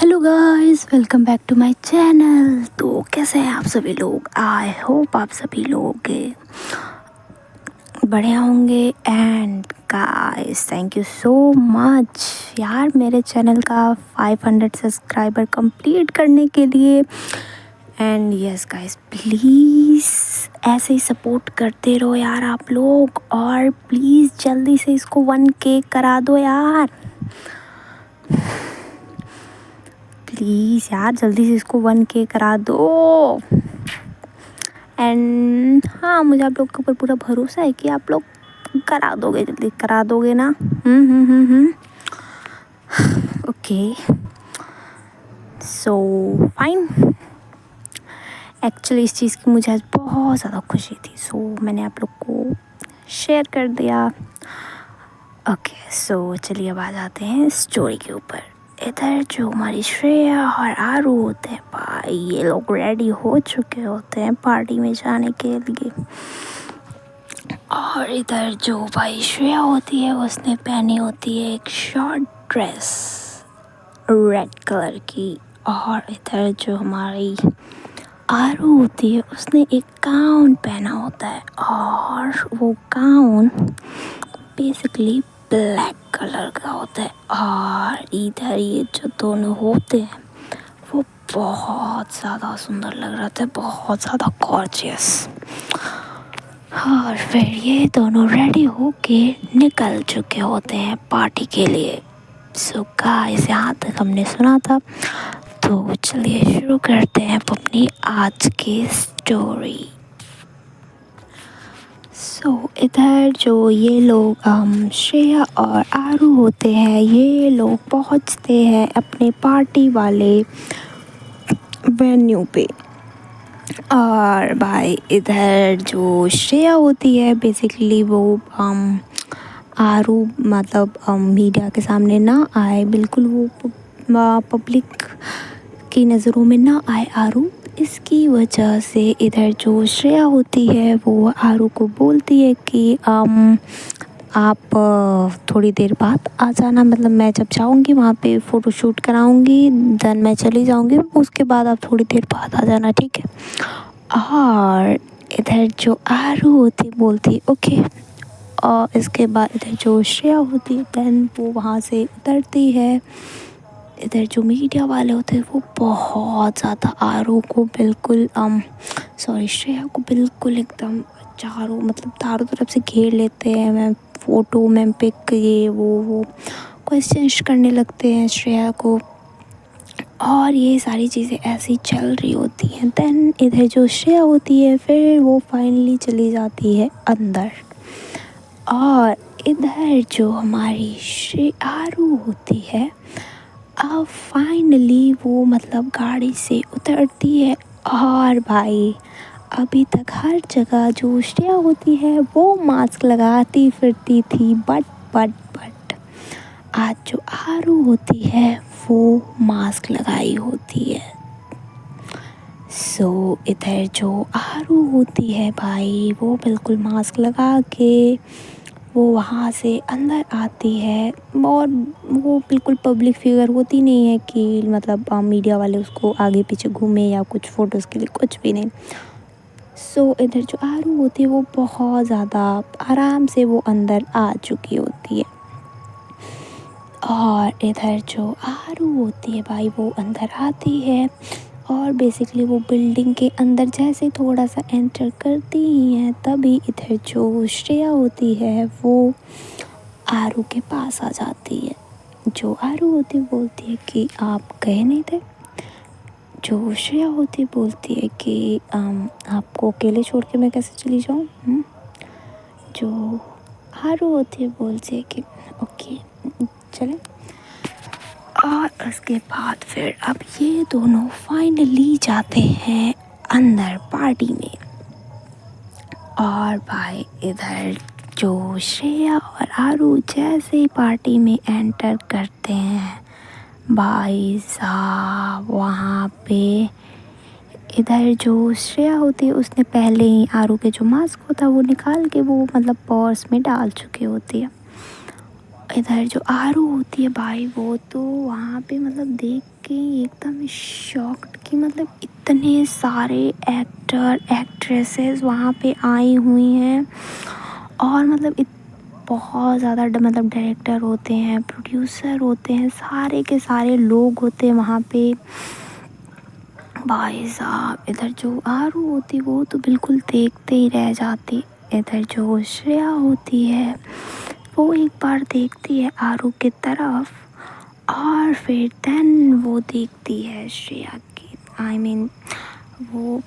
Hello guys, welcome back to my channel. तो कैसे हैं आप सभी लोग? आई होप आप सभी लोग बढ़िया होंगे। And guys, thank you so much यार मेरे चैनल का 500 सब्सक्राइबर कंप्लीट करने के लिए। एंड यस गाइस, प्लीज़ ऐसे ही सपोर्ट करते रहो यार आप लोग, और प्लीज़ जल्दी से इसको 1K करा दो यार। प्लीज़ यार जल्दी से इसको 1K करा दो। एंड हाँ, मुझे आप लोग के ऊपर पूरा भरोसा है कि आप लोग करा दोगे, जल्दी करा दोगे ना। Okay, so fine. एक्चुअली इस चीज़ की मुझे आज बहुत ज़्यादा खुशी थी, सो मैंने आप लोग को शेयर कर दिया। ओके, सो चलिए अब आ जाते हैं स्टोरी के ऊपर। इधर जो हमारी श्रेया और आरू होते हैं भाई, ये लोग रेडी हो चुके होते हैं पार्टी में जाने के लिए। और इधर जो भाई श्रेया होती है उसने पहनी होती है एक शॉर्ट ड्रेस रेड कलर की, और इधर जो हमारी आरू होती है उसने एक गाउन पहना होता है, और वो गाउन बेसिकली ब्लैक कलर का होता है। और इधर ये जो दोनों होते हैं वो बहुत ज़्यादा सुंदर लग रहा था, बहुत ज़्यादा गॉर्जियस। और फिर ये दोनों रेडी होके निकल चुके होते हैं पार्टी के लिए। सो गाइस, यहाँ तक हमने सुना था, तो चलिए शुरू करते हैं अपनी आज की स्टोरी। इधर जो ये लोग श्रेया और आरू होते हैं, ये लोग पहुंचते हैं अपने पार्टी वाले वेन्यू पे। और भाई इधर जो श्रेया होती है बेसिकली वो आरू मतलब मीडिया के सामने ना आए, बिल्कुल वो पब्लिक की नज़रों में ना आए आरू। इसकी वजह से इधर जो श्रेया होती है वो आरू को बोलती है कि आप थोड़ी देर बाद आ जाना, मतलब मैं जब जाऊंगी वहाँ पे फ़ोटो शूट कराऊंगी, देन मैं चली जाऊंगी, उसके बाद आप थोड़ी देर बाद आ जाना, ठीक है। और इधर जो आरू होती बोलती है ओके। और इसके बाद इधर जो श्रेया होती है देन वो वहाँ से उतरती है। इधर जो मीडिया वाले होते हैं वो बहुत ज़्यादा आरू को बिल्कुल श्रेया को बिल्कुल एकदम चारों तरफ से घेर लेते हैं। मैं फ़ोटो में पिक ये वो क्वेश्चंस करने लगते हैं श्रेया को, और ये सारी चीज़ें ऐसी चल रही होती हैं। देन इधर जो श्रेया होती है फिर वो फाइनली चली जाती है अंदर। और इधर जो हमारी आरू होती है अब फाइनली वो मतलब गाड़ी से उतरती है। और भाई अभी तक हर जगह जो श्रेया होती है वो मास्क लगाती फिरती थी, बट आज जो आरू होती है वो मास्क लगाई होती है। इधर जो आरू होती है भाई वो बिल्कुल मास्क लगा के वो वहाँ से अंदर आती है, और वो बिल्कुल पब्लिक फिगर होती नहीं है कि मतलब मीडिया वाले उसको आगे पीछे घूमे या कुछ फ़ोटोज़ के लिए, कुछ भी नहीं। इधर जो आरू होती है वो बहुत ज़्यादा आराम से वो अंदर आ चुकी होती है। और इधर जो आरू होती है भाई वो अंदर आती है, और बेसिकली वो बिल्डिंग के अंदर जैसे थोड़ा सा एंटर करती ही है तभी इधर जो श्रेया होती है वो आरू के पास आ जाती है। जो आरू होती बोलती है कि आप गए नहीं थे। जो श्रेया होती बोलती है कि आपको अकेले छोड़ के मैं कैसे चली जाऊँ। जो आरू होती है बोलती है कि ओके चलें। और उसके बाद फिर अब ये दोनों फाइनली जाते हैं अंदर पार्टी में। और भाई इधर जो श्रेया और आरू जैसे ही पार्टी में एंटर करते हैं भाई साहब वहाँ पे इधर जो श्रेया होती है उसने पहले ही आरू के जो मास्क होता है वो निकाल के वो मतलब पर्स में डाल चुकी होती है। इधर जो आरू होती है भाई, वो तो वहाँ पे मतलब देख के एकदम शॉक्ड कि मतलब इतने सारे एक्टर एक्ट्रेसेस वहाँ पे आई हुई हैं। और मतलब बहुत ज़्यादा मतलब डायरेक्टर होते हैं, प्रोड्यूसर होते हैं, सारे के सारे लोग होते हैं वहाँ पे। भाई साहब, इधर जो आरू होती वो तो बिल्कुल देखते ही रह जाती। इधर जो श्रेया होती है वो एक बार देखती है आरू की तरफ, और फिर देन वो देखती है श्रेया की, आई मीन वो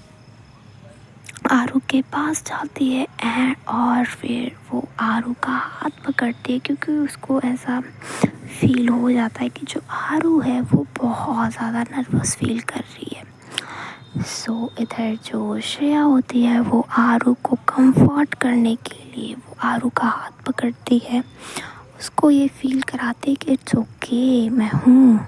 आरू के पास जाती है एंड और फिर वो आरू का हाथ पकड़ती है, क्योंकि उसको ऐसा फील हो जाता है कि जो आरू है वो बहुत ज़्यादा नर्वस फील कर रही है। सो इधर जो श्रेया होती है वो आरू को कंफर्ट करने के लिए वो आरू का हाथ पकड़ती है, उसको ये फील कराती है कि इट्स ओके, मैं हूँ।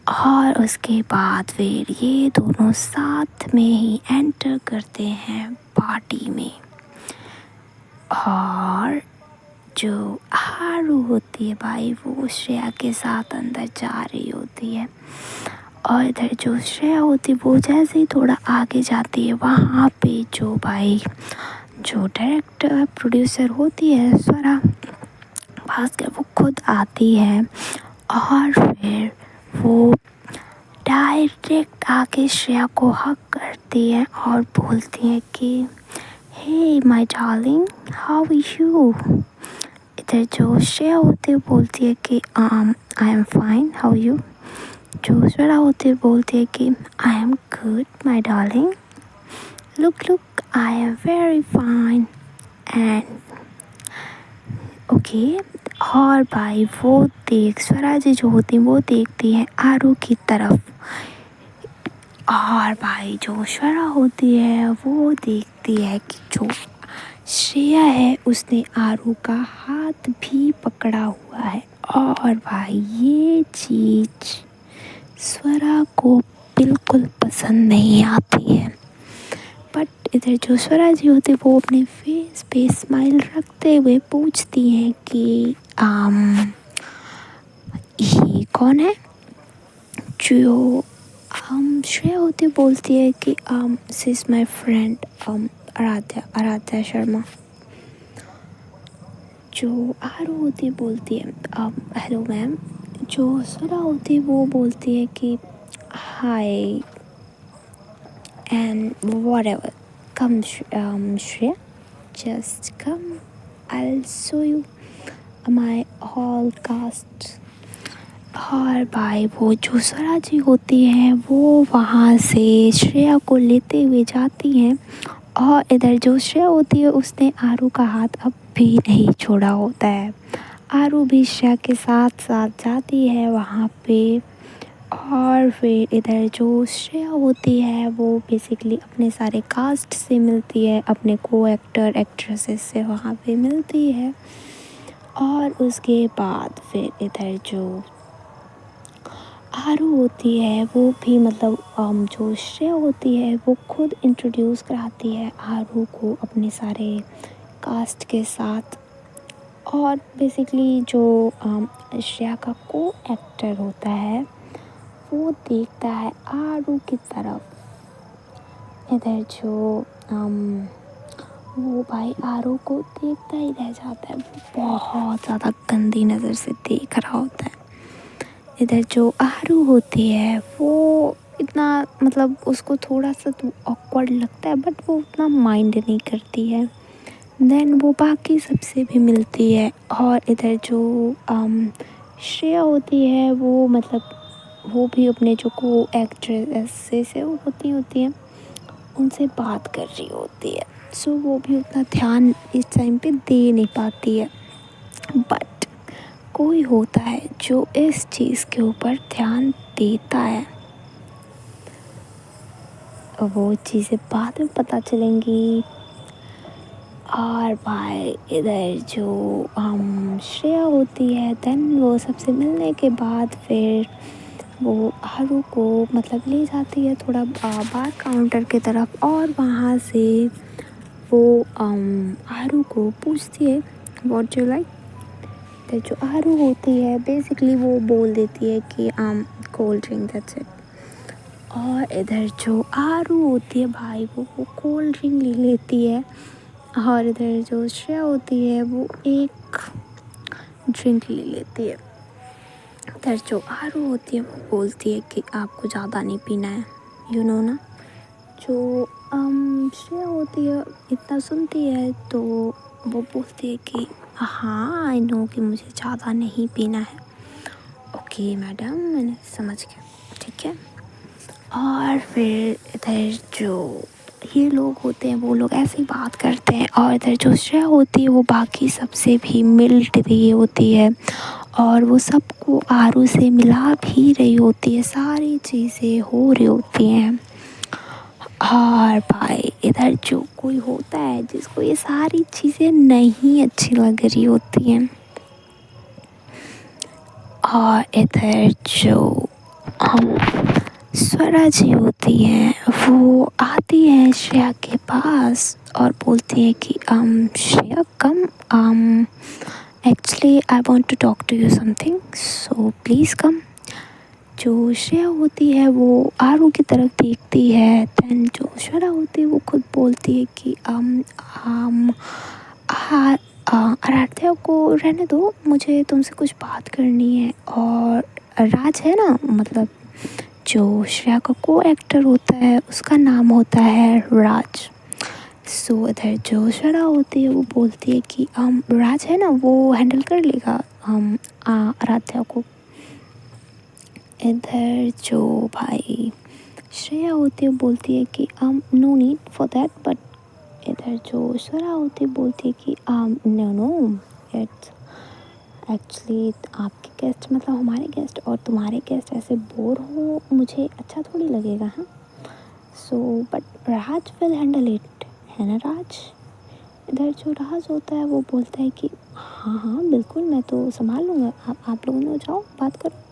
और उसके बाद फिर ये दोनों साथ में ही एंटर करते हैं पार्टी में। और जो आरू होती है भाई वो श्रेया के साथ अंदर जा रही होती है, और इधर जो श्रेया होती है वो जैसे ही थोड़ा आगे जाती है वहाँ पे जो भाई जो डायरेक्टर प्रोड्यूसर होती है स्वरा भास्कर, वो खुद आती है और फिर वो डायरेक्ट आके श्रेया को हक करती है और बोलती है कि hey my darling, how are you. इधर जो श्रेया होती है बोलती है कि I am fine, how you. जो श्रेया होती है बोलती है कि I am good my darling, look I am very fine and okay. और भाई वो देख स्वराजी जो होती है वो देखती है आरू की तरफ, और भाई जो श्वेरा होती है वो देखती है कि जो श्रेया है उसने आरू का हाथ भी पकड़ा हुआ है। और भाई ये चीज़ स्वरा को बिल्कुल पसंद नहीं आती है। बट इधर जो स्वरा जी होती है वो अपने फेस पे स्माइल रखते हुए पूछती हैं कि ये कौन है। जो श्रेया होती बोलती है कि this is my friend Aaradhya Sharma. जो आरू होती बोलती है हेलो मैम। जो स्वरा होती है वो बोलती है कि hi and whatever, come Shreya, just come, I will show you my whole cast. और भाई वो जो स्वरा जी होती हैं वो वहाँ से श्रेया को लेते हुए जाती हैं, और इधर जो श्रेया होती है उसने आरू का हाथ अब भी नहीं छोड़ा होता है। आरू भी श्रेया के साथ साथ जाती है वहाँ पे। और फिर इधर जो श्रेया होती है वो बेसिकली अपने सारे कास्ट से मिलती है, अपने को एक्टर एक्ट्रेसेस से वहाँ पे मिलती है। और उसके बाद फिर इधर जो आरू होती है वो भी मतलब जो श्रेया होती है वो खुद इंट्रोड्यूस कराती है आरू को अपने सारे कास्ट के साथ। और बेसिकली जो श्रेया का को एक्टर होता है वो देखता है आरू की तरफ। इधर जो वो भाई आरू को देखता ही रह जाता है, बहुत ज़्यादा गंदी नज़र से देख रहा होता है। इधर जो आरू होती है वो इतना मतलब उसको थोड़ा सा तो ऑकवर्ड लगता है, बट वो उतना माइंड नहीं करती है। देन वो बाकी सबसे भी मिलती है। और इधर जो श्रेया होती है वो मतलब वो भी अपने जो को एक्ट्रेसेस से वो होती हैं उनसे बात कर रही होती है। सो वो भी उतना ध्यान इस टाइम पे दे नहीं पाती है। बट कोई होता है जो इस चीज़ के ऊपर ध्यान देता है, वो चीज़ें बाद में पता चलेंगी। और भाई इधर जो श्रेया होती है देन वो सबसे मिलने के बाद फिर वो आरू को मतलब ले जाती है थोड़ा बार काउंटर की तरफ, और वहाँ से वो आरू को पूछती है व्हाट यू लाइक। इधर जो आरू होती है बेसिकली वो बोल देती है कि कोल्ड ड्रिंक, दैट्स इट। और इधर जो आरू होती है भाई वो कोल्ड ड्रिंक ले लेती है, और इधर जो श्रेया होती है वो एक ड्रिंक ले लेती है। इधर जो आरू होती है वो बोलती है कि आपको ज़्यादा नहीं पीना है, यू नो ना। जो श्रेया होती है इतना सुनती है तो वो बोलती है कि हाँ आई नो कि मुझे ज़्यादा नहीं पीना है। ओके मैडम, मैंने समझ गया, ठीक है। और फिर इधर जो ये लोग होते हैं वो लोग ऐसी बात करते हैं, और इधर जो श्रेया होती है वो बाकी सबसे भी मिल रही होती है, और वो सबको आरू से मिला भी रही होती है, सारी चीज़ें हो रही होती हैं। और भाई इधर जो कोई होता है जिसको ये सारी चीज़ें नहीं अच्छी लग रही होती हैं, और इधर जो स्वरा जी होती हैं वो आती है श्रेया के पास और बोलती है कि Shreya come, actually I want to talk to you something, so please come. जो श्रेया होती है वो आरू की तरफ देखती है, दैन जो स्वरा होती है वो खुद बोलती है कि आराध्या को रहने दो, मुझे तुमसे कुछ बात करनी है। और राज है ना, मतलब जो श्रेया का को एक्टर होता है उसका नाम होता है राज। सो इधर जो स्वरा होती है वो बोलती है कि राज है ना, वो हैंडल कर लेगा आराध्या को। इधर जो भाई श्रेया होती है बोलती है कि no need for that, but इधर जो स्वरा होती है बोलती है कि नो इट्स एक्चुअली आपके गेस्ट मतलब हमारे गेस्ट, और तुम्हारे गेस्ट ऐसे बोर हो मुझे अच्छा थोड़ी लगेगा। हाँ, so but Raj will handle it, है ना राज। इधर जो राज होता है वो बोलता है कि हाँ हाँ बिल्कुल, मैं तो संभाल लूँगा, आप लोगों ने जाओ बात करो।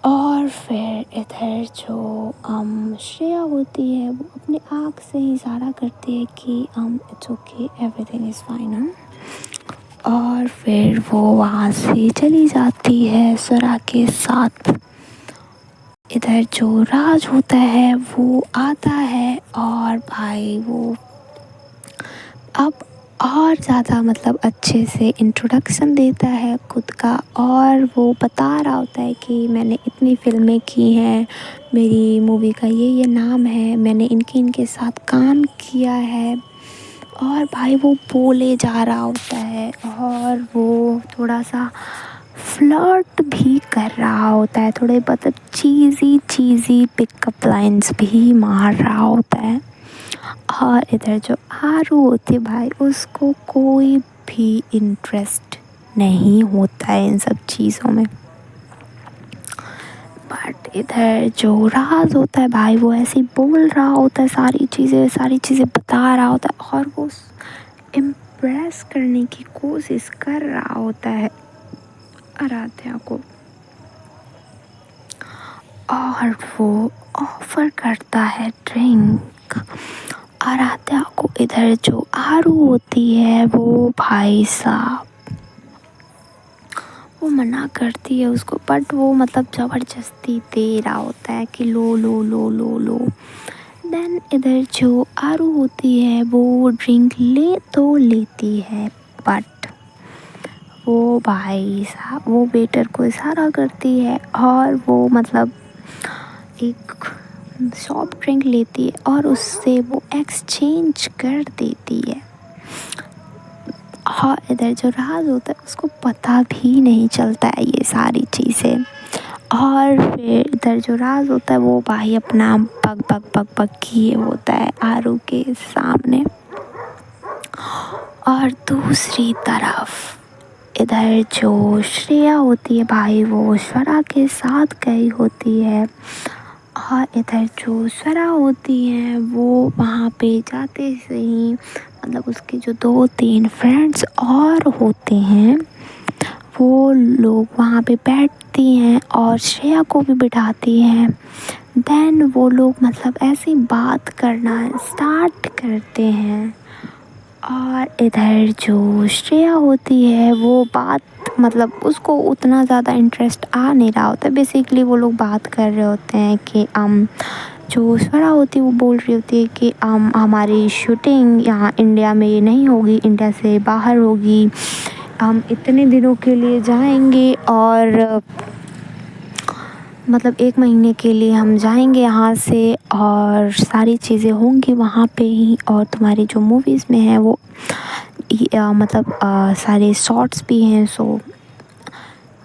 और फिर इधर जो श्रेया होती है वो अपनी आँख से इशारा करती है कि it's okay, everything is fine. और फिर वो वहाँ से चली जाती है स्वरा के साथ। इधर जो राज होता है वो आता है, और भाई वो अब और ज़्यादा मतलब अच्छे से इंट्रोडक्शन देता है खुद का, और वो बता रहा होता है कि मैंने इतनी फ़िल्में की हैं, मेरी मूवी का ये नाम है, मैंने इनके साथ काम किया है। और भाई वो बोले जा रहा होता है, और वो थोड़ा सा फ्लर्ट भी कर रहा होता है, थोड़े मतलब चीज़ी पिकअप लाइंस भी मार रहा होता है। और इधर जो आरू होती है भाई उसको कोई भी इंटरेस्ट नहीं होता है इन सब चीज़ों में। बट इधर जो राज होता है भाई वो ऐसे ही बोल रहा होता है, सारी चीज़ें बता रहा होता है, और वो इम्प्रेस करने की कोशिश कर रहा होता है आराध्या को। और वो ऑफर करता है ड्रिंक आराध्या को। इधर जो आरू होती है वो भाई साहब वो मना करती है उसको, बट वो मतलब ज़बरदस्ती दे रहा होता है कि लो लो लो लो लो। देन इधर जो आरू होती है वो ड्रिंक ले तो लेती है, बट वो भाई साहब वो वेटर को इशारा करती है, और वो मतलब एक सॉफ्ट ड्रिंक लेती है और उससे वो एक्सचेंज कर देती है। और इधर जो राज होता है उसको पता भी नहीं चलता है ये सारी चीज़ें। और फिर इधर जो राज होता है वो भाई अपना पग किए होता है आरू के सामने। और दूसरी तरफ इधर जो श्रेया होती है भाई वो स्वरा के साथ गई होती है, और इधर जो स्वरा होती हैं वो वहाँ पे जाते से ही मतलब उसके जो 2-3 फ्रेंड्स और होते हैं वो लोग वहाँ पे बैठती हैं और श्रेया को भी बिठाती हैं। देन वो लोग मतलब ऐसी बात करना स्टार्ट करते हैं, और इधर जो श्रेया होती है वो बात मतलब उसको उतना ज़्यादा इंटरेस्ट आ नहीं रहा होता। बेसिकली वो लोग बात कर रहे होते हैं कि जो स्वरा होती है वो बोल रही होती है कि हमारी शूटिंग यहाँ इंडिया में नहीं होगी, इंडिया से बाहर होगी, हम इतने दिनों के लिए जाएंगे और मतलब 1 महीने के लिए हम जाएंगे यहाँ से और सारी चीज़ें होंगी वहाँ पे ही, और तुम्हारी जो मूवीज़ में है वो मतलब सारे शॉर्ट्स भी हैं। सो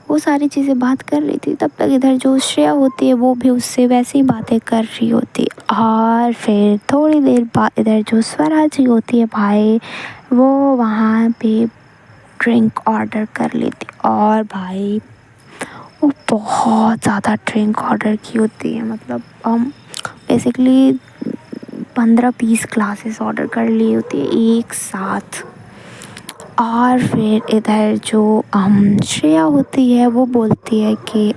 वो सारी चीज़ें बात कर रही थी, तब तक इधर जो श्रेया होती है वो भी उससे वैसे ही बातें कर रही होती। और फिर थोड़ी देर बाद इधर जो स्वरा जी होती है भाई, वो वहाँ पे ड्रिंक ऑर्डर कर लेती और भाई वो बहुत ज़्यादा ड्रिंक ऑर्डर की होती है। मतलब बेसिकली 15-20 ग्लासेस ऑर्डर कर ली होती है एक साथ। और फिर इधर जो श्रेया होती है वो बोलती है कि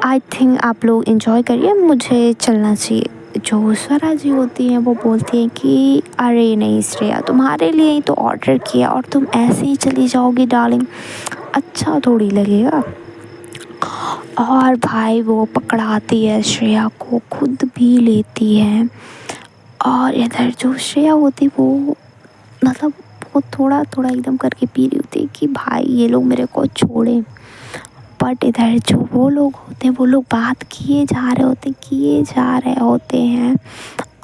आई थिंक आप लोग इंजॉय करिए, मुझे चलना चाहिए। जो स्वरा जी होती हैं वो बोलती हैं कि अरे नहीं श्रेया, तुम्हारे लिए ही तो ऑर्डर किया और तुम ऐसे ही चली जाओगी डार्लिंग, अच्छा थोड़ी लगेगा। और भाई वो पकड़ाती है श्रेया को, खुद भी लेती है। और इधर जो श्रेया होती वो मतलब वो थोड़ा थोड़ा एकदम करके पी रही होती है कि भाई ये लोग मेरे को छोड़ें। बट इधर जो वो लोग होते हैं वो लोग बात किए जा रहे होते हैं।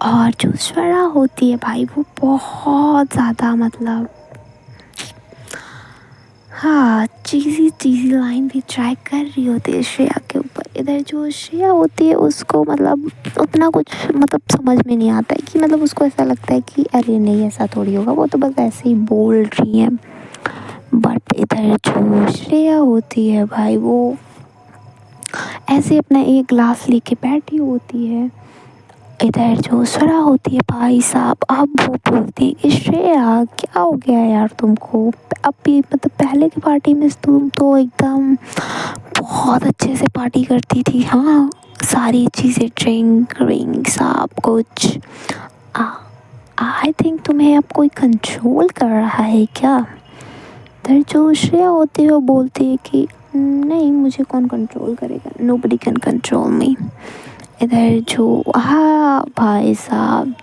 और जो स्वरा होती है भाई वो बहुत ज़्यादा मतलब हाँ चीज़ी लाइन भी ट्राई कर रही होती है श्रेया के ऊपर। इधर जो श्रेया होती है उसको मतलब उतना कुछ मतलब समझ में नहीं आता है कि मतलब उसको ऐसा लगता है कि अरे नहीं ऐसा थोड़ी होगा, वो तो बस ऐसे ही बोल रही है। बट इधर जो श्रेया होती है भाई वो ऐसे अपना एक ग्लास लेके बैठी होती है। इधर जो स्वरा होती है भाई साहब, अब वो बोलती है कि श्रेया क्या हो गया यार तुमको, अब भी मतलब पहले की पार्टी में तुम तो एकदम बहुत अच्छे से पार्टी करती थी, हाँ सारी चीज़ें ड्रिंक विंक सब कुछ। आई थिंक तुम्हें अब कोई कंट्रोल कर रहा है क्या। इधर जो श्रेया होती है वो बोलती है कि नहीं मुझे कौन कंट्रोल करेगा, नोबडी कैन कंट्रोल मी। इधर जो हाँ भाई साहब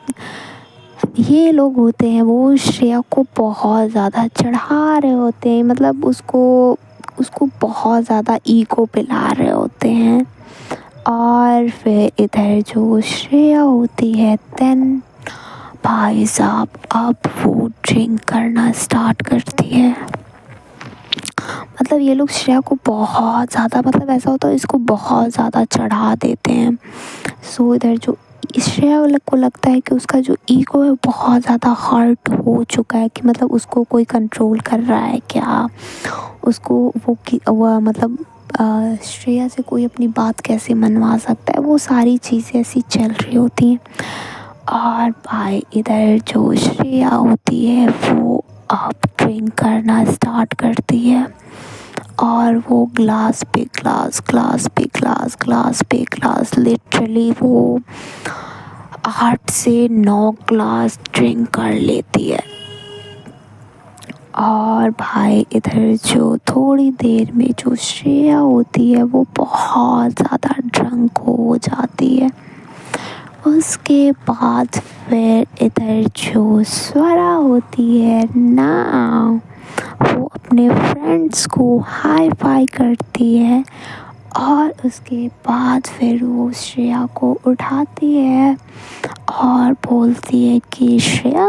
ये लोग होते हैं वो श्रेया को बहुत ज़्यादा चढ़ा रहे होते हैं, मतलब उसको उसको बहुत ज़्यादा ईगो पे ला रहे होते हैं। और फिर इधर जो श्रेया होती है देन भाई साहब अब वो ड्रिंक करना स्टार्ट करती है। मतलब ये लोग श्रेया को बहुत ज़्यादा मतलब ऐसा होता है इसको बहुत ज़्यादा चढ़ा देते हैं। सो इधर जो श्रेया को लगता है कि उसका जो ईगो है बहुत ज़्यादा हर्ट हो चुका है, कि मतलब उसको कोई कंट्रोल कर रहा है क्या, उसको वो मतलब श्रेया से कोई अपनी बात कैसे मनवा सकता है, वो सारी चीज़ें ऐसी चल रही होती हैं। और भाई इधर जो श्रेया होती है वो अब ड्रिंक करना स्टार्ट करती है और वो ग्लास पे ग्लास ग्लास पे ग्लास ग्लास पे ग्लास लिटरली वो 8 से 9 ग्लास ड्रिंक कर लेती है। और भाई इधर जो थोड़ी देर में जो श्रेया होती है वो बहुत ज़्यादा ड्रंक हो जाती है। उसके बाद फिर इधर जो स्वरा होती है ना वो अपने फ्रेंड्स को हाई फाई करती है और उसके बाद फिर वो श्रेया को उठाती है और बोलती है कि श्रेया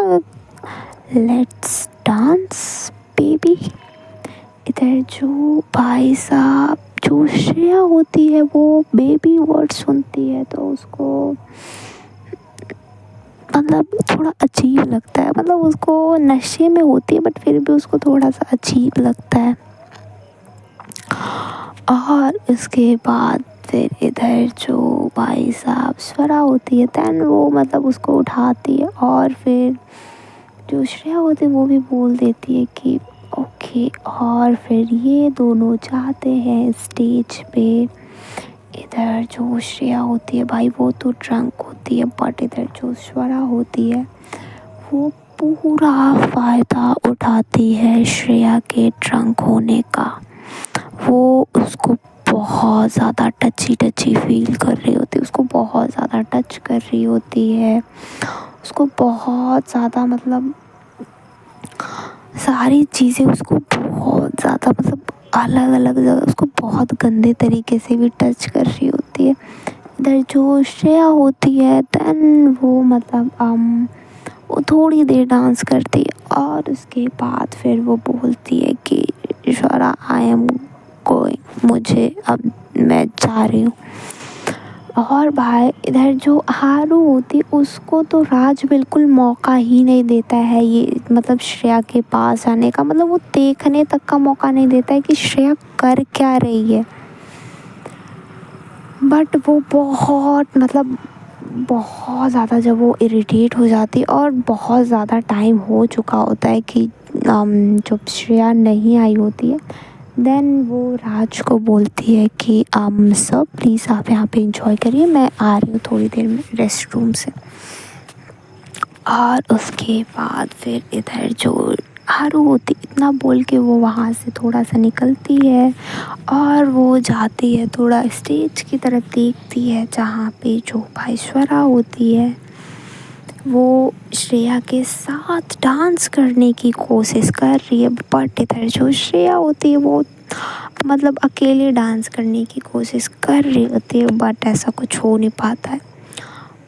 लेट्स डांस बेबी। इधर जो भाई साहब जो श्रेया होती है वो बेबी वर्ड सुनती है तो उसको मतलब थोड़ा अजीब लगता है, मतलब उसको नशे में होती है बट फिर भी उसको थोड़ा सा अजीब लगता है। और उसके बाद फिर इधर जो भाई साहब स्वरा होती है दैन वो मतलब उसको उठाती है और फिर जो श्रेया होती है वो भी बोल देती है कि ओके। और फिर ये दोनों जाते हैं स्टेज पे। इधर जो श्रेया होती है भाई वो तो ड्रंक होती है बट इधर जो स्वरा होती है वो पूरा फ़ायदा उठाती है श्रेया के ड्रंक होने का। वो उसको बहुत ज़्यादा टची फील कर रही होती है, उसको बहुत ज़्यादा टच कर रही होती है, उसको बहुत ज़्यादा मतलब सारी चीज़ें उसको बहुत ज़्यादा मतलब अलग अलग जगह उसको बहुत गंदे तरीके से भी टच कर रही होती है। इधर जो श्रेया होती है देन वो मतलब वो थोड़ी देर डांस करती है और उसके बाद फिर वो बोलती है कि ईश्वरा आई एम गोइंग, मुझे अब मैं जा रही हूँ। और भाई इधर जो हारू होती उसको तो राज बिल्कुल मौका ही नहीं देता है ये मतलब श्रेया के पास आने का, मतलब वो देखने तक का मौका नहीं देता है कि श्रेया कर क्या रही है। बट वो बहुत मतलब बहुत ज़्यादा जब वो इरिटेट हो जाती है और बहुत ज़्यादा टाइम हो चुका होता है कि जब श्रेया नहीं आई होती है देन वो राज को बोलती है कि सर प्लीज़ आप यहाँ पे इंजॉय करिए, मैं आ रही हूँ थोड़ी देर में रेस्ट रूम से। और उसके बाद फिर इधर जो हारू होती इतना बोल के वो वहाँ से थोड़ा सा निकलती है और वो जाती है थोड़ा स्टेज की तरफ देखती है जहाँ पे जो भाईश्वरा होती है वो श्रेया के साथ डांस करने की कोशिश कर रही है। बट इधर जो श्रेया होती है वो मतलब अकेले डांस करने की कोशिश कर रही होती है बट ऐसा कुछ हो नहीं पाता है।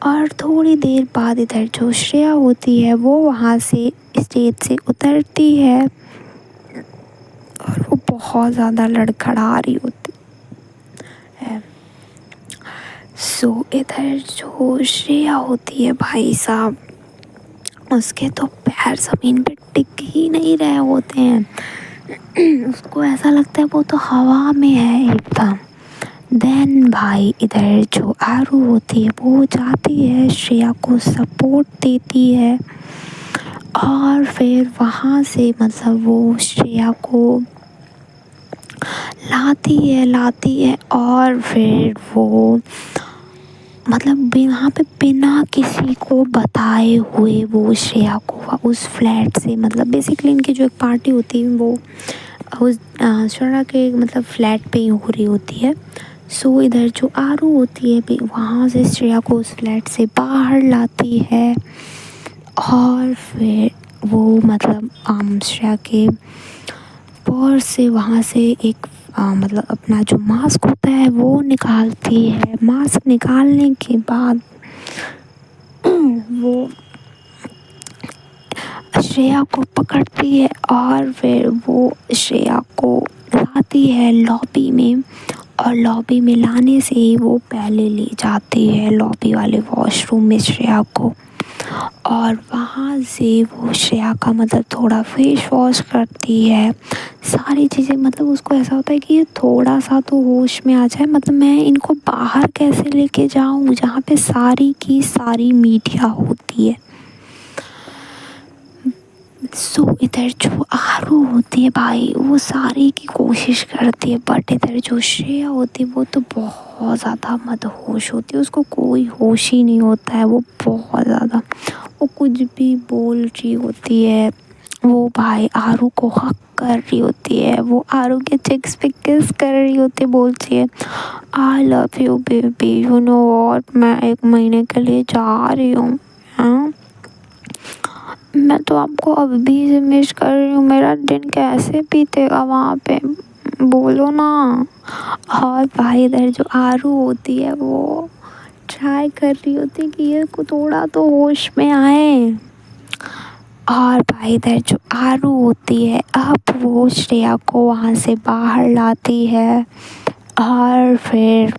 और थोड़ी देर बाद इधर जो श्रेया होती है वो वहाँ से स्टेज से उतरती है और वो बहुत ज़्यादा लड़खड़ा रही होती है। सो इधर जो श्रेया होती है भाई साहब उसके तो पैर ज़मीन पे टिक ही नहीं रहे होते हैं। उसको ऐसा लगता है वो तो हवा में है एकदम। देन भाई इधर जो आरू होती है वो जाती है श्रेया को सपोर्ट देती है और फिर वहाँ से मतलब वो श्रेया को लाती है और फिर वो मतलब यहाँ पे बिना किसी को बताए हुए वो श्रेया को उस फ्लैट से मतलब बेसिकली इनकी जो एक पार्टी होती है वो उस श्रेया के मतलब फ्लैट पे ही हो रही होती है। सो इधर जो आरू होती है वहाँ से श्रेया को उस फ्लैट से बाहर लाती है और फिर वो मतलब श्रेया के पर्स से वहाँ से एक मतलब अपना जो मास्क होता है वो निकालती है। मास्क निकालने के बाद वो श्रेया को पकड़ती है और फिर वो श्रेया को लाती है लॉबी में और लॉबी में लाने से ही वो पहले ले जाती है लॉबी वाले वॉशरूम में श्रेया को और वहाँ से वो श्रेया का मतलब थोड़ा फेस वॉश करती है सारी चीज़ें मतलब उसको ऐसा होता है कि ये थोड़ा सा तो होश में आ जाए, मतलब मैं इनको बाहर कैसे लेके जाऊँ जहाँ पे सारी की सारी मीडिया होती है। सो इधर जो आरू होती है भाई वो सारी की कोशिश करती है बट इधर जो श्रेया होती है वो तो बहुत ज़्यादा मदहोश होती है, उसको कोई होश ही नहीं होता है। वो बहुत ज़्यादा वो कुछ भी बोल रही होती है, वो भाई आरू को हक कर रही होती है, वो आरू के चिक्स पे किस कर रही होती है, बोलती है I love you baby you know what, मैं 1 महीने के लिए जा रही हूँ, हाँ मैं तो आपको अभी से मिस कर रही हूँ, मेरा दिन कैसे बीतेगा वहाँ पे, बोलो ना। और भाई इधर जो आरू होती है वो ट्राई कर रही होती है कि ये को थोड़ा तो होश में आए और भाई इधर जो आरू होती है अब वो श्रेया को वहाँ से बाहर लाती है और फिर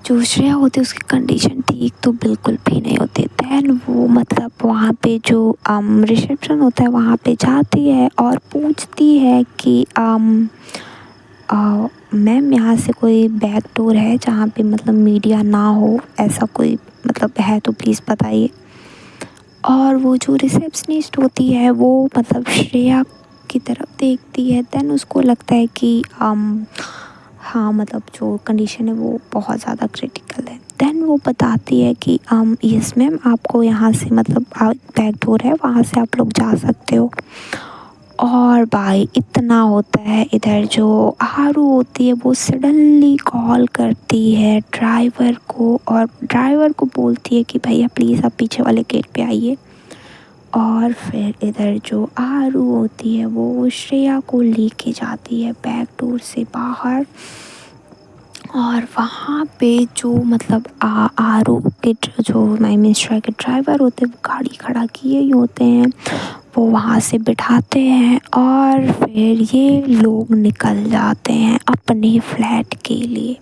जो श्रेया होती है उसकी कंडीशन ठीक तो बिल्कुल भी नहीं होती। दैन वो मतलब वहाँ पे जो रिसेप्शन होता है वहाँ पे जाती है और पूछती है कि मैम यहाँ से कोई बैक डोर है जहाँ पे मतलब मीडिया ना हो, ऐसा कोई मतलब है तो प्लीज़ बताइए। और वो जो रिसेप्शनिस्ट होती है वो मतलब श्रेया की तरफ देखती है दैन उसको लगता है कि हाँ मतलब जो कंडीशन है वो बहुत ज़्यादा क्रिटिकल है। देन वो बताती है कि यस मैम, आपको यहाँ से मतलब बैक डोर है, वहाँ से आप लोग जा सकते हो। और भाई इतना होता है, इधर जो आरू होती है वो सडनली कॉल करती है ड्राइवर को और ड्राइवर को बोलती है कि भैया प्लीज़ आप पीछे वाले गेट पे आइए। और फिर इधर जो आरू होती है वो श्रेया को लेके जाती है बैक डोर से बाहर। और वहाँ पे जो मतलब आरू के जो माई मिस्ट्रा के ड्राइवर होते हैं वो गाड़ी खड़ा किए ही होते हैं, वो वहाँ से बिठाते हैं और फिर ये लोग निकल जाते हैं अपने फ्लैट के लिए।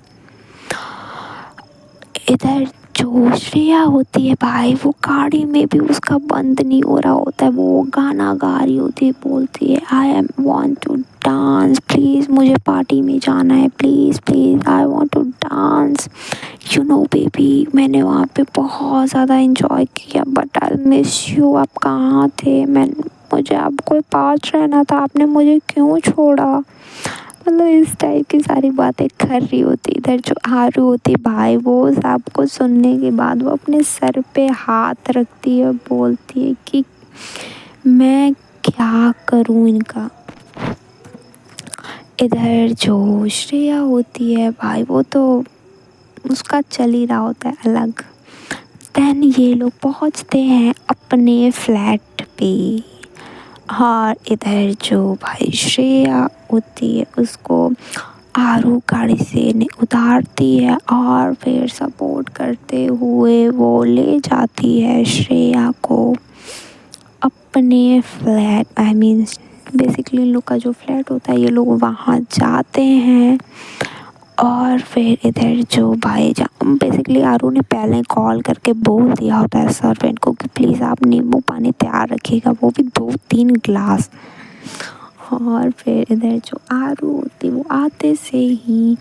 इधर जो श्रेया होती है भाई, वो गाड़ी में भी उसका बंद नहीं हो रहा होता है, वो गाना गा रही होती है, बोलती है I am want to dance, please मुझे पार्टी में जाना है, please please I want to dance, you know baby. मैंने वहाँ पे बहुत ज़्यादा इंजॉय किया बट आई मिस यू, आप कहाँ थे, मुझे आपको पास रहना था, आपने मुझे क्यों छोड़ा। मतलब इस टाइप की सारी बातें कर रही होती। इधर जो आरू होती भाई, वो सब कुछ सुनने के बाद वो अपने सर पे हाथ रखती है, बोलती है कि मैं क्या करूँ इनका। इधर जो श्रेया होती है भाई, वो तो उसका चल ही रहा होता है अलग। देन ये लोग पहुंचते हैं अपने फ्लैट पे और इधर जो भाई श्रेया होती है उसको आरू गाड़ी से उतारती है और फिर सपोर्ट करते हुए वो ले जाती है श्रेया को अपने फ्लैट, आई मीन बेसिकली इन लोग का जो फ्लैट होता है, ये लोग वहाँ जाते हैं। और फिर इधर जो भाई बेसिकली आरू ने पहले कॉल करके बोल दिया होता है सर्वेंट को कि प्लीज़ आप नींबू पानी तैयार रखिएगा, वो भी 2-3 गिलास। और फिर इधर जो आरू होती वो आते से ही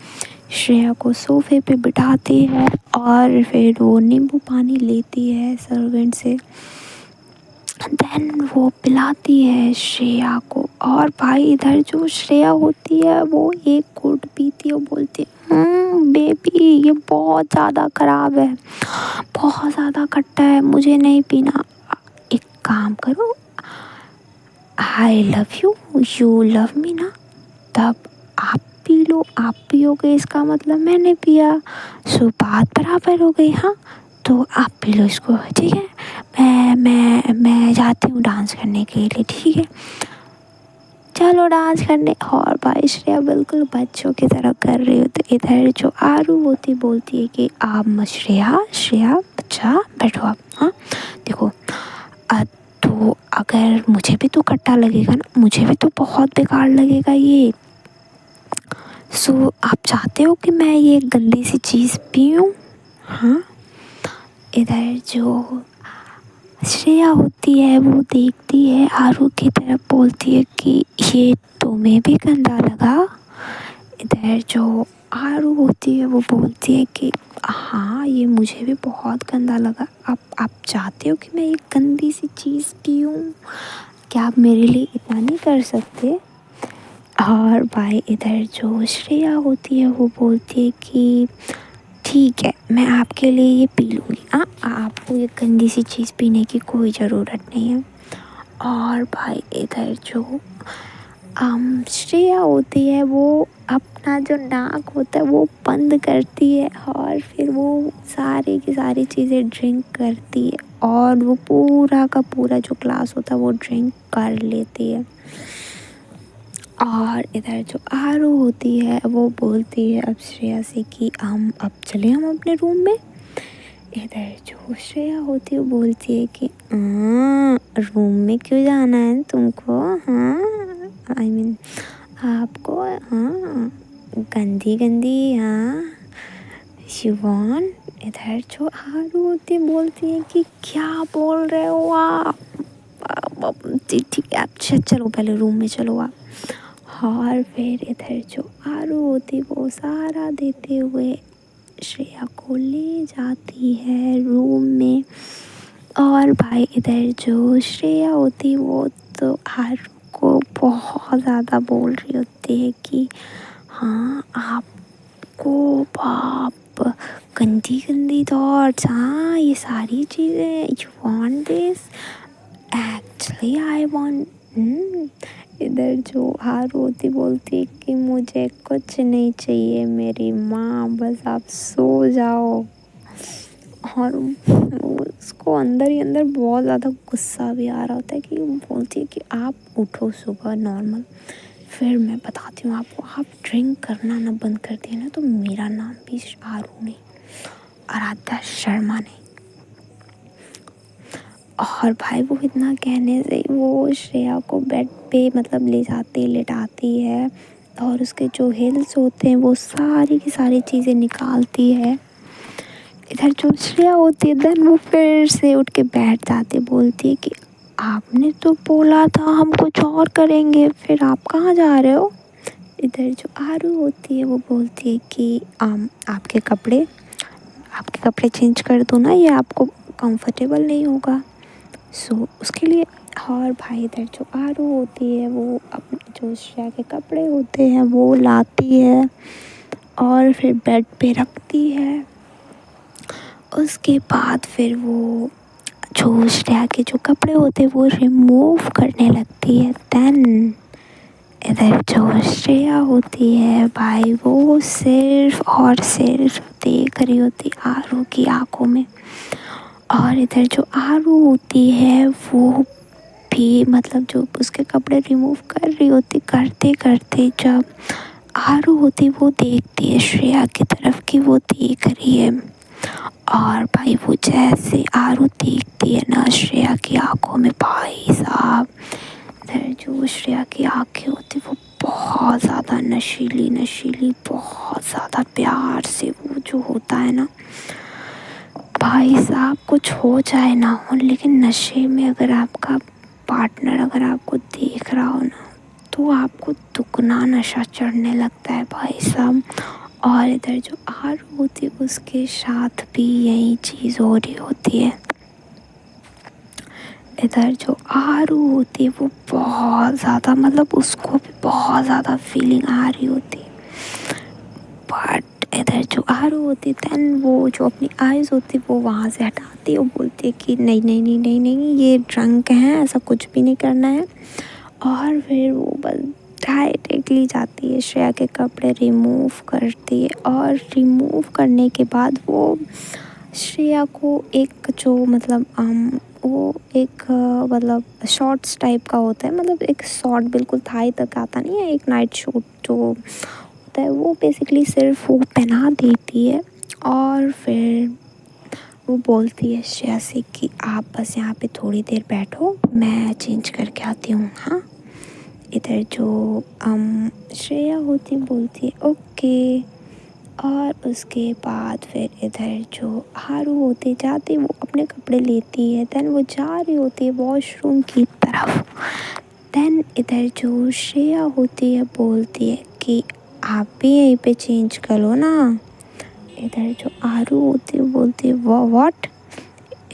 श्रेया को सोफे पे बिठाती है और फिर वो नींबू पानी लेती है सर्वेंट से। देन वो पिलाती है श्रेया को। और भाई इधर जो श्रेया होती है वो एक घूंट पीती है और बोलती है बेबी ये बहुत ज़्यादा ख़राब है, बहुत ज़्यादा खट्टा है, मुझे नहीं पीना। एक काम करो, I love you, you love me ना, तब आप पी लो, आप पियोगे इसका मतलब मैंने पिया, सो बात बराबर हो गई। हाँ तो आप पी लो इसको, ठीक है, मैं जाती हूँ डांस करने के लिए, ठीक है, चलो डांस करने। और भाई श्रेया बिल्कुल बच्चों की तरह कर रही होती। इधर जो आरू होती बोलती है कि आप श्रेया श्रेया बच्चा बैठो आप, हाँ देखो तो अगर मुझे भी तो खट्टा लगेगा ना, मुझे भी तो बहुत बेकार लगेगा ये, सो आप चाहते हो कि मैं ये गंदी सी चीज़ पीऊँ। हाँ इधर जो श्रेया होती है वो देखती है आरू की तरफ, बोलती है कि ये तुम्हें भी गंदा लगा। इधर जो आरू होती है वो बोलती है कि हाँ ये मुझे भी बहुत गंदा लगा, आप चाहते हो कि मैं एक गंदी सी चीज़ पीऊँ, क्या आप मेरे लिए इतना नहीं कर सकते। और भाई इधर जो श्रेया होती है वो बोलती है कि ठीक है मैं आपके लिए ये पी लूँगी, हाँ आपको ये गंदी सी चीज़ पीने की कोई ज़रूरत नहीं है। और भाई इधर जो श्रेया होती है वो अपना जो नाक होता है वो बंद करती है और फिर वो सारी की सारी चीज़ें ड्रिंक करती है और वो पूरा का पूरा जो ग्लास होता है वो ड्रिंक कर लेती है। और इधर जो आरू होती है वो बोलती है अब श्रेया से कि हम अब चले हम अपने रूम में। इधर जो श्रेया होती है वो बोलती है कि रूम में क्यों जाना है तुमको, हाँ आई मीन आपको, हाँ गंदी गंदी, हाँ शिवान। इधर जो आरू होती है बोलती है कि क्या बोल रहे हो आप, ठीक है अच्छा चलो पहले रूम में चलो आप। और फिर इधर जो आरू होती वो सारा देते हुए श्रेया को ले जाती है रूम में। और भाई इधर जो श्रेया होती वो तो आरू को बहुत ज़्यादा बोल रही होती है कि हाँ आपको बाप गंदी गंदी थॉट्स, हाँ ये सारी चीज़ें, you want this, actually I want. इधर जो आरू होती बोलती कि मुझे कुछ नहीं चाहिए मेरी माँ, बस आप सो जाओ। और उसको अंदर ही अंदर बहुत ज़्यादा गुस्सा भी आ रहा होता है कि वो बोलती है कि आप उठो सुबह नॉर्मल, फिर मैं बताती हूँ आपको, आप ड्रिंक करना ना बंद कर दिए ना तो मेरा नाम भी आरू नहीं, आराध्या शर्मा नहीं। और भाई वो इतना कहने से वो श्रेया को बेड पे मतलब ले जाती लेटाती है और उसके जो हिल्स होते हैं वो सारी की सारी चीज़ें निकालती है। इधर जो श्रेया होती है देन वो फिर से उठ के बैठ जाती है, बोलती है कि आपने तो बोला था हम कुछ और करेंगे, फिर आप कहाँ जा रहे हो। इधर जो आरू होती है वो बोलती है कि आपके कपड़े चेंज कर दो ना, ये आपको कंफर्टेबल नहीं होगा, सो उसके लिए। और भाई इधर जो आरू होती है वो अपने जो श्रेया के कपड़े होते हैं वो लाती है और फिर बेड पे रखती है। उसके बाद फिर वो जो श्रेया के जो कपड़े होते हैं वो रिमूव करने लगती है। देन इधर जो श्रेया होती है भाई वो सिर्फ और सिर्फ देख रही होती आरू की आंखों में। और इधर जो आरू होती है वो भी मतलब जो उसके कपड़े रिमूव कर रही होती, करते करते जब आरू होती वो देखती है श्रेया की तरफ कि वो देख रही है। और भाई वो जैसे आरू देखती है ना श्रेया की आंखों में, भाई साहब इधर जो श्रेया की आंखें होती वो बहुत ज़्यादा नशीली नशीली, बहुत ज़्यादा प्यार से वो जो होता है ना, भाई साहब कुछ हो जाए ना हो लेकिन नशे में अगर आपका पार्टनर अगर आपको देख रहा हो ना तो आपको दुगना नशा चढ़ने लगता है भाई साहब। और इधर जो आरू होती है उसके साथ भी यही चीज़ हो रही होती है। इधर जो आरू होती है वो बहुत ज़्यादा मतलब उसको भी बहुत ज़्यादा फीलिंग आ रही होती है। बट इधर जो आरू होती है देन वो जो अपनी आइज़ होती है वो वहाँ से हटाती है, वो बोलती है कि नहीं नहीं नहीं नहीं नहीं ये ड्रंक हैं, ऐसा कुछ भी नहीं करना है। और फिर वो बस डायरेक्टली जाती है श्रेया के कपड़े रिमूव करती है और रिमूव करने के बाद वो श्रेया को एक जो मतलब वो एक मतलब शॉर्ट्स टाइप का होता है, मतलब एक शॉर्ट बिल्कुल थाई तक आता नहीं है, एक नाइट शूट जो होता है वो बेसिकली सिर्फ वो पहना देती है। और फिर वो बोलती है श्रेया से कि आप बस यहाँ पे थोड़ी देर बैठो, मैं चेंज करके आती हूँ। हाँ इधर जो श्रेया होती बोलती है ओके। और उसके बाद फिर इधर जो आरू होती जाती वो अपने कपड़े लेती है, देन वो जा रही होती है वॉशरूम की तरफ। देन इधर जो श्रेया होती है बोलती है कि आप भी यहीं पे चेंज कर लो ना। इधर जो आरू होती है बोलती है व्हाट।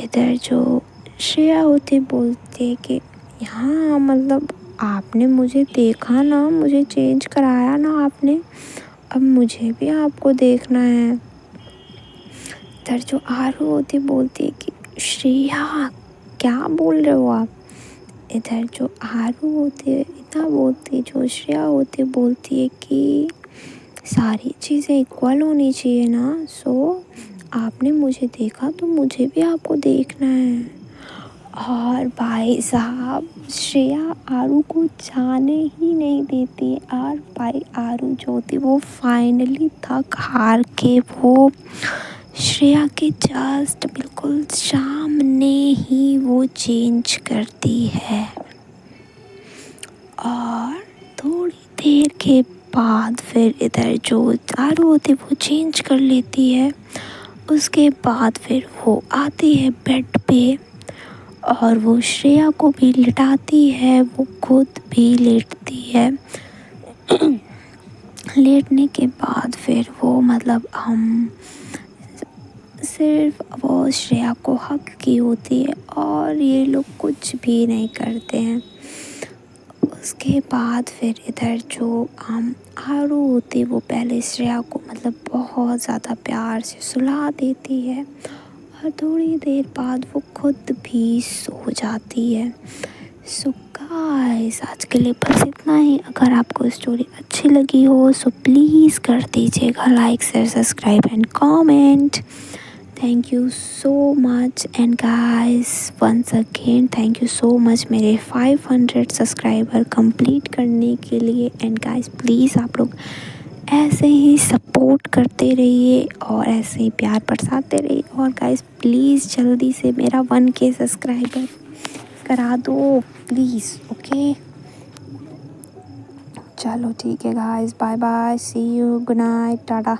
इधर जो श्रेया होती बोलती है कि हाँ मतलब आपने मुझे देखा ना, मुझे चेंज कराया ना आपने, अब मुझे भी आपको देखना है। इधर जो आरू होती बोलती है कि श्रेया क्या बोल रहे हो आप। इधर जो आरू होती है इतना बोलती है, जो श्रेया होती है बोलती है कि सारी चीज़ें इक्वल होनी चाहिए ना, सो आपने मुझे देखा तो मुझे भी आपको देखना है। और भाई साहब श्रेया आरू को जाने ही नहीं देती है। और भाई आरू जो थी वो फाइनली थक हार के वो श्रेया के जस्ट बिल्कुल सामने ही वो चेंज करती है। और थोड़ी देर के बाद फिर इधर जो आरू होती वो चेंज कर लेती है। उसके बाद फिर वो आती है बेड पे और वो श्रेया को भी लिटाती है, वो खुद भी लेटती है। लेटने के बाद फिर वो मतलब हम सिर्फ वो श्रेया को हक की होती है और ये लोग कुछ भी नहीं करते हैं। उसके बाद फिर इधर जो आरू होती वो पहले श्रेया को मतलब बहुत ज़्यादा प्यार से सुला देती है और थोड़ी देर बाद वो खुद भी सो जाती है। सो गाइस आज के लिए बस इतना ही। अगर आपको स्टोरी अच्छी लगी हो सो प्लीज़ कर दीजिएगा like share subscribe and comment. Thank you so much and guys once again thank you so much मेरे 500 सब्सक्राइबर कंप्लीट करने के लिए। एंड गाइस प्लीज़ आप लोग ऐसे ही सपोर्ट करते रहिए और ऐसे ही प्यार बरसाते रहिए। और गाइस प्लीज़ जल्दी से मेरा 1K सब्सक्राइबर करा दो प्लीज़। ओके चलो ठीक है guys, bye bye, see you, good night, Tata.